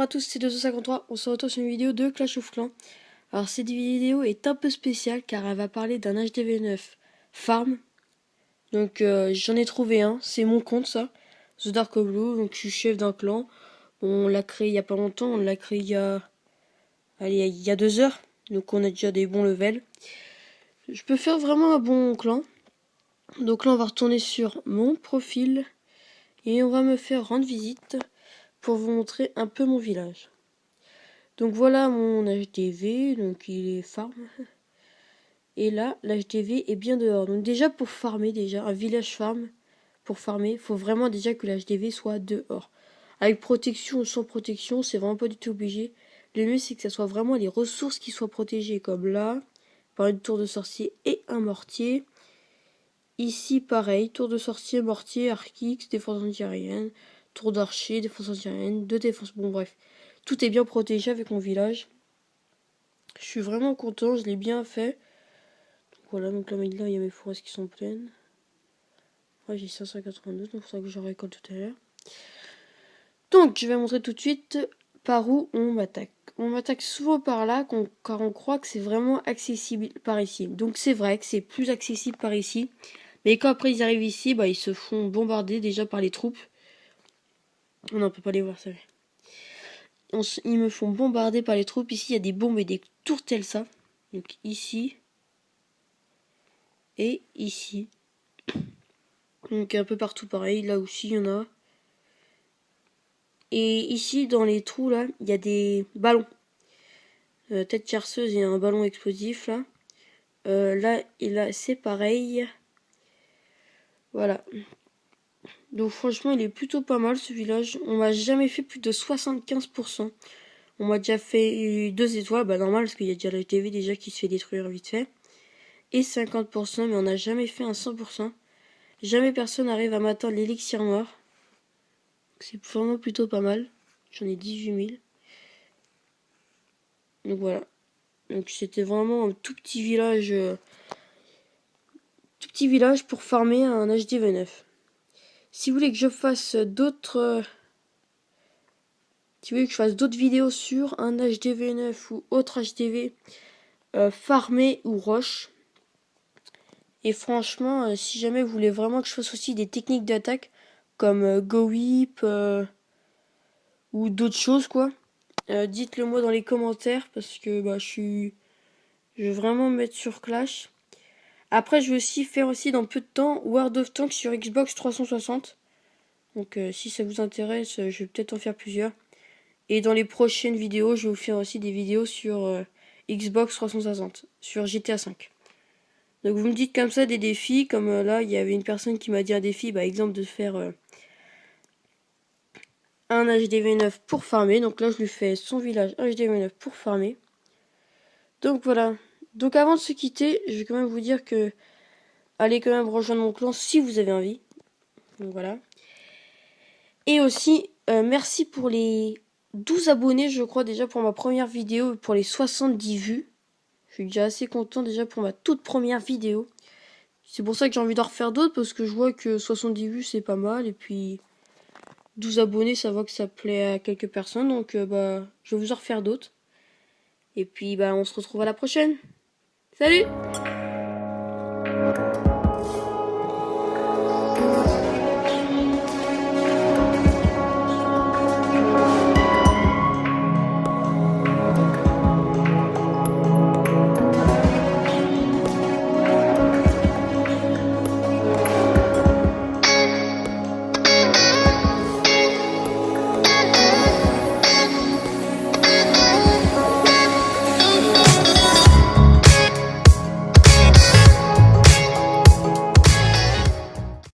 à tous, c'est 253, on se retrouve sur une vidéo de Clash of Clans. Alors cette vidéo est un peu spéciale car elle va parler d'un HDV9 farm. Donc j'en ai trouvé un, c'est mon compte ça, The Dark of Blue, donc je suis chef d'un clan. On l'a créé il y a pas longtemps, on l'a créé il y a 2 heures, donc on a déjà des bons levels. Je peux faire vraiment un bon clan. Donc là on va retourner sur mon profil et on va me faire rendre visite pour vous montrer un peu mon village. Donc voilà mon HDV, donc il est farm. Et là, l'HDV est bien dehors. Donc déjà pour farmer, un village farm, pour farmer, il faut vraiment déjà que l'HDV soit dehors. Avec protection ou sans protection, c'est vraiment pas du tout obligé. Le mieux c'est que ça soit vraiment les ressources qui soient protégées, comme là, par une tour de sorcier et un mortier. Ici pareil, tour de sorcier, mortier, arc-x, défense anti-aérienne, tour d'archer, défense anti-aérienne, 2 défenses, bon bref. Tout est bien protégé avec mon village. Je suis vraiment content, je l'ai bien fait. Donc voilà, donc là, il y a mes forêts qui sont pleines. Ouais, j'ai 582, donc c'est ça que je récolte tout à l'heure. Donc, je vais montrer tout de suite par où on m'attaque. On m'attaque souvent par là, car on croit que c'est vraiment accessible par ici. Donc c'est vrai que c'est plus accessible par ici. Mais quand après ils arrivent ici, bah, ils se font bombarder déjà par les troupes. Oh non, on peut pas les voir, ça. Ils me font bombarder par les troupes. Ici, il y a des bombes et des tourtelles, ça. Donc ici. Et ici. Donc un peu partout pareil. Là aussi, il y en a. Et ici, dans les trous, là, il y a des ballons. Tête charceuse, il y a un ballon explosif, là. Là, et là, c'est pareil. Voilà. Donc franchement, il est plutôt pas mal, ce village. On m'a jamais fait plus de 75%. On m'a déjà fait 2 étoiles, bah normal, parce qu'il y a déjà la TV déjà qui se fait détruire vite fait. Et 50%, mais on n'a jamais fait un 100%. Jamais personne n'arrive à m'atteindre l'élixir noir. C'est vraiment plutôt pas mal. J'en ai 18 000. Donc voilà. Donc c'était vraiment un tout petit village pour farmer un HDV9. Si vous voulez que je fasse d'autres vidéos sur un HDV9 ou autre HDV farmé ou roche. Et franchement, si jamais vous voulez vraiment que je fasse aussi des techniques d'attaque comme Go Whip ou d'autres choses quoi, dites-le moi dans les commentaires parce que bah je vais vraiment me mettre sur Clash. Après je vais aussi faire aussi dans peu de temps World of Tanks sur Xbox 360. Donc si ça vous intéresse, je vais peut-être en faire plusieurs. Et dans les prochaines vidéos, je vais vous faire aussi des vidéos sur Xbox 360, sur GTA 5. Donc vous me dites comme ça des défis, comme là il y avait une personne qui m'a dit un défi, bah exemple de faire un HDV9 pour farmer. Donc là je lui fais son village HDV9 pour farmer. Donc voilà. Donc avant de se quitter, je vais quand même vous dire que allez quand même rejoindre mon clan si vous avez envie. Donc voilà. Et aussi merci pour les 12 abonnés je crois déjà pour ma première vidéo et pour les 70 vues. Je suis déjà assez content déjà pour ma toute première vidéo. C'est pour ça que j'ai envie d'en refaire d'autres parce que je vois que 70 vues c'est pas mal et puis 12 abonnés ça voit que ça plaît à quelques personnes donc bah je vais vous en refaire d'autres. Et puis bah on se retrouve à la prochaine. Salut!